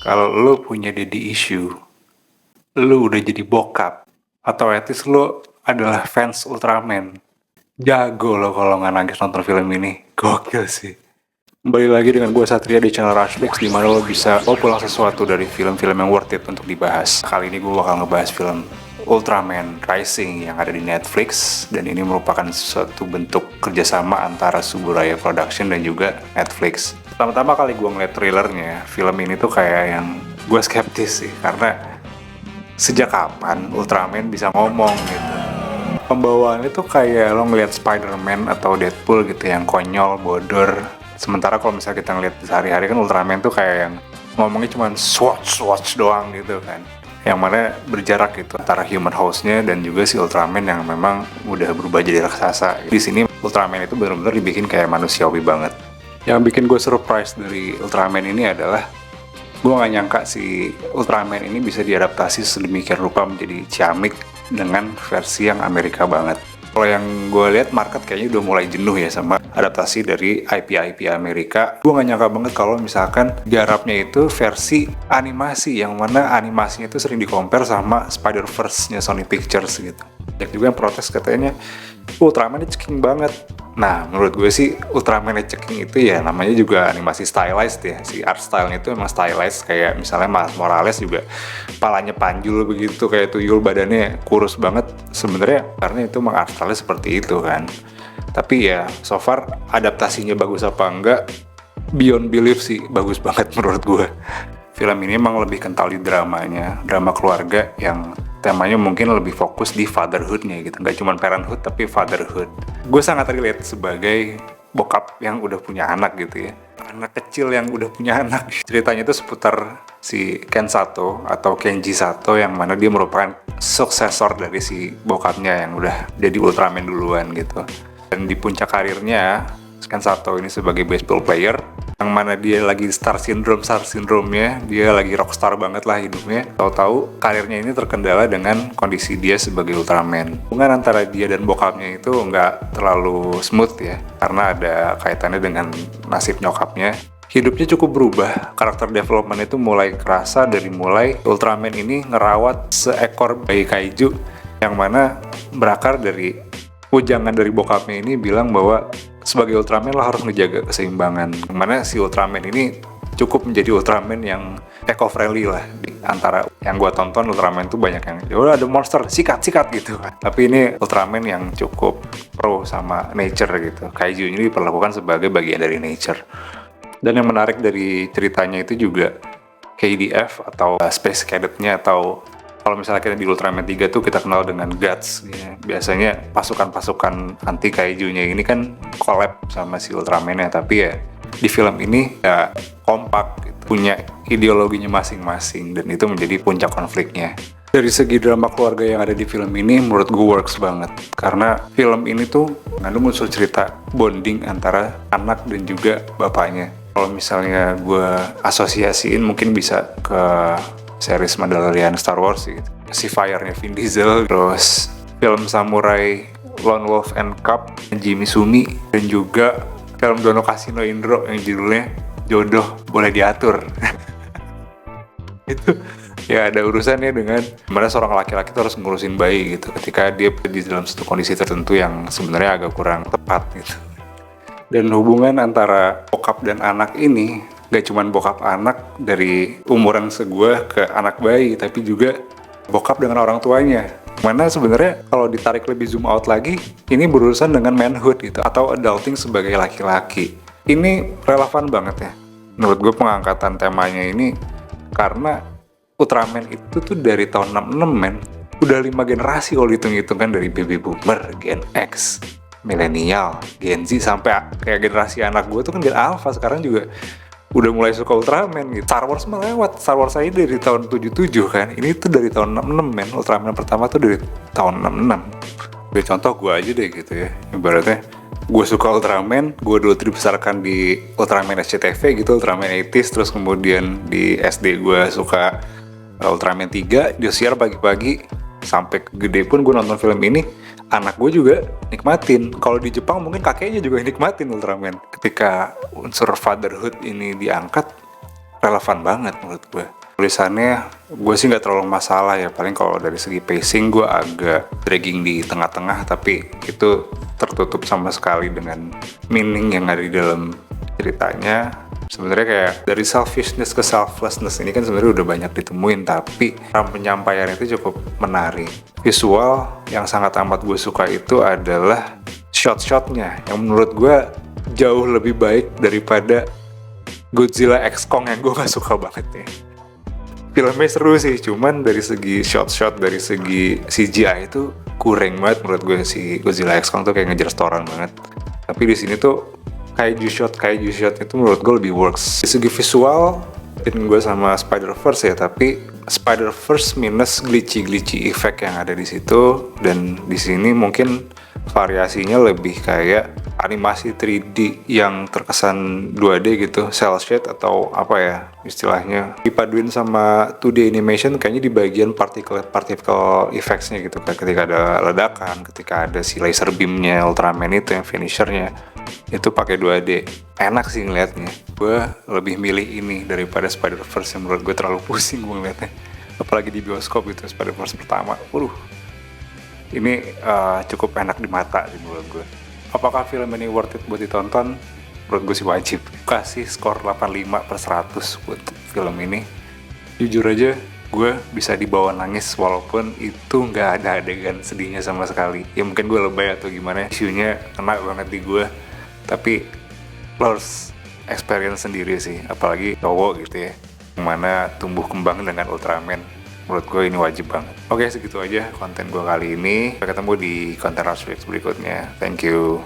Kalau lu punya daddy issue, lu udah jadi bokap, atau at least lu adalah fans Ultraman, jago lo kalau nggak nangis nonton film ini. Gokil sih. Kembali lagi dengan gue Satria di channel Rushflix, di mana lo bisa bawa pulang sesuatu dari film-film yang worth it untuk dibahas. Kali ini gue bakal ngebahas film Ultraman Rising yang ada di Netflix, dan ini merupakan suatu bentuk kerjasama antara Suburaya Production dan juga Netflix. Pertama-tama kali gue ngeliat trailernya, film ini tuh kayak yang gue skeptis sih, karena sejak kapan Ultraman bisa ngomong gitu. Pembawaannya tuh kayak lo ngeliat Spider-Man atau Deadpool gitu yang konyol, bodor. Sementara kalau misalnya kita ngeliat sehari-hari kan Ultraman tuh kayak yang ngomongnya cuma swatch doang gitu kan. Yang mana berjarak gitu antara human host-nya dan juga si Ultraman yang memang udah berubah jadi raksasa. Di sini Ultraman itu benar-benar dibikin kayak manusiawi banget. Yang bikin gue surprise dari Ultraman ini adalah gue gak nyangka si Ultraman ini bisa diadaptasi sedemikian rupa menjadi ciamik dengan versi yang Amerika banget. Kalau yang gue lihat market kayaknya udah mulai jenuh ya sama adaptasi dari IP Amerika. Gue gak nyangka banget kalau misalkan garapnya itu versi animasi, yang mana animasinya itu sering di-compare sama Spider-Verse-nya Sony Pictures gitu. Banyak juga yang protes katanya Ultraman ini ceking banget. Nah, menurut gue sih Ultraman ceking itu ya namanya juga animasi stylized ya. Si art style-nya itu emang stylized, kayak misalnya Miles Morales juga palanya panjul begitu, kayak tuyul, badannya kurus banget. Sebenarnya karena itu emang art style-nya seperti itu kan. Tapi ya so far adaptasinya bagus apa enggak, beyond belief sih, bagus banget menurut gue. Film ini emang lebih kental di dramanya, drama keluarga yang temanya mungkin lebih fokus di fatherhood-nya gitu. Nggak cuma parenthood, tapi fatherhood. Gue sangat relate sebagai bokap yang udah punya anak gitu ya. Anak kecil yang udah punya anak. Ceritanya itu seputar si Ken Sato atau Kenji Sato, yang mana dia merupakan suksesor dari si bokapnya yang udah jadi Ultraman duluan gitu. Dan di puncak karirnya, Ken Sato ini sebagai baseball player, yang mana dia lagi star syndrome-nya, dia lagi rockstar banget lah hidupnya. Tahu-tahu karirnya ini terkendala dengan kondisi dia sebagai Ultraman. Hubungan antara dia dan bokapnya itu nggak terlalu smooth ya, karena ada kaitannya dengan nasib nyokapnya. Hidupnya cukup berubah, karakter development itu mulai kerasa dari mulai Ultraman ini ngerawat seekor bayi kaiju, yang mana berakar dari ujangan dari bokapnya ini bilang bahwa sebagai Ultraman lo harus ngejaga keseimbangan. Mana si Ultraman ini cukup menjadi Ultraman yang eco-friendly lah. Di antara yang gue tonton Ultraman tuh banyak yang ya ada monster, sikat gitu kan. Tapi ini Ultraman yang cukup pro sama nature gitu. Kaiju ini diperlakukan sebagai bagian dari nature. Dan yang menarik dari ceritanya itu juga KDF atau Space Cadet-nya, atau kalau misalnya kita di Ultraman 3 tuh kita kenal dengan Guts ya. Biasanya pasukan-pasukan anti kaijunya ini kan collab sama si Ultraman-nya, tapi ya di film ini ya kompak gitu, punya ideologinya masing-masing, dan itu menjadi puncak konfliknya. Dari segi drama keluarga yang ada di film ini menurut gue works banget, karena film ini tuh mengandung unsur cerita bonding antara anak dan juga bapaknya. Kalau misalnya gue asosiasiin mungkin bisa ke series Mandalorian Star Wars gitu. Si Fire-nya Vin Diesel, terus film samurai Lone Wolf and Cub Jimmy Sumi, dan juga film Dono Kasino Indro yang judulnya Jodoh Boleh Diatur. Itu ya ada urusannya dengan gimana seorang laki-laki harus ngurusin bayi gitu ketika dia di dalam satu kondisi tertentu yang sebenarnya agak kurang tepat gitu. Dan hubungan antara bokap dan anak ini gak cuman bokap anak dari umuran segue ke anak bayi, tapi juga bokap dengan orang tuanya. Mana sebenarnya kalau ditarik lebih zoom out lagi, ini berurusan dengan manhood gitu, atau adulting sebagai laki-laki. Ini relevan banget ya menurut gue pengangkatan temanya ini, karena Ultraman itu tuh dari tahun 66 men, udah 5 generasi kalau dihitung-hitung kan, dari baby boomer, Gen X, milenial, Gen Z, sampai kayak generasi anak gue tuh kan Gen Alpha sekarang juga udah mulai suka Ultraman gitu. Star Wars melewat, Star Wars aja dari tahun 77 kan, ini tuh dari tahun 66 men. Ultraman pertama tuh dari tahun 66. Gue contoh gue aja deh gitu ya, ibaratnya gue suka Ultraman, gue dulu dibesarkan di Ultraman SCTV gitu, Ultraman 80s, terus kemudian di SD gue suka Ultraman 3, disiar pagi-pagi, sampai gede pun gue nonton film ini, anak gue juga nikmatin. Kalau di Jepang mungkin kakeknya juga nikmatin Ultraman. Ketika unsur fatherhood ini diangkat, relevan banget menurut gue. Tulisannya gue sih nggak terlalu masalah ya, paling kalau dari segi pacing gue agak dragging di tengah-tengah, tapi itu tertutup sama sekali dengan meaning yang ada di dalam ceritanya. Sebenarnya kayak dari selfishness ke selflessness ini kan sebenarnya udah banyak ditemuin, tapi penyampaian itu cukup menarik. Visual yang sangat amat gue suka itu adalah shot-shotnya yang menurut gue jauh lebih baik daripada Godzilla X Kong yang gue gak suka banget ya. Filmnya seru sih, cuman dari segi shot-shot, dari segi CGI itu kurang banget menurut gue. Si Godzilla X Kong tuh kayak ngejar setoran banget. Tapi di sini tuh kaiju shot itu menurut gue lebih works. Dari segi visual, gue sama Spider-Verse ya, tapi Spider-Verse minus glitchy effect yang ada di situ, dan di sini mungkin variasinya lebih kayak animasi 3D yang terkesan 2D gitu, cel shade atau apa ya istilahnya, dipaduin sama 2D animation kayaknya di bagian particle effects-nya gitu, kayak ketika ada ledakan, ketika ada si laser beam-nya Ultraman itu yang finisher-nya itu pakai 2D. Enak sih ngeliatnya. Gue lebih milih ini daripada Spider-Verse yang menurut gue terlalu pusing gue ngeliatnya, apalagi di bioskop itu Spider-Verse pertama. Ini cukup enak di mata sih menurut gue. Apakah film ini worth it buat ditonton? Menurut gue sih wajib. Kasih skor 85/100 buat film ini. Jujur aja, gue bisa dibawa nangis walaupun itu nggak ada adegan sedihnya sama sekali. Ya mungkin gue lebay atau gimana, isunya kena banget di gue. Tapi lo harus experience sendiri sih, apalagi cowok gitu ya, yang mana tumbuh kembang dengan Ultraman. Menurut gue ini wajib banget. Oke, segitu aja konten gue kali ini. Sampai ketemu di konten Rashfix berikutnya. Thank you.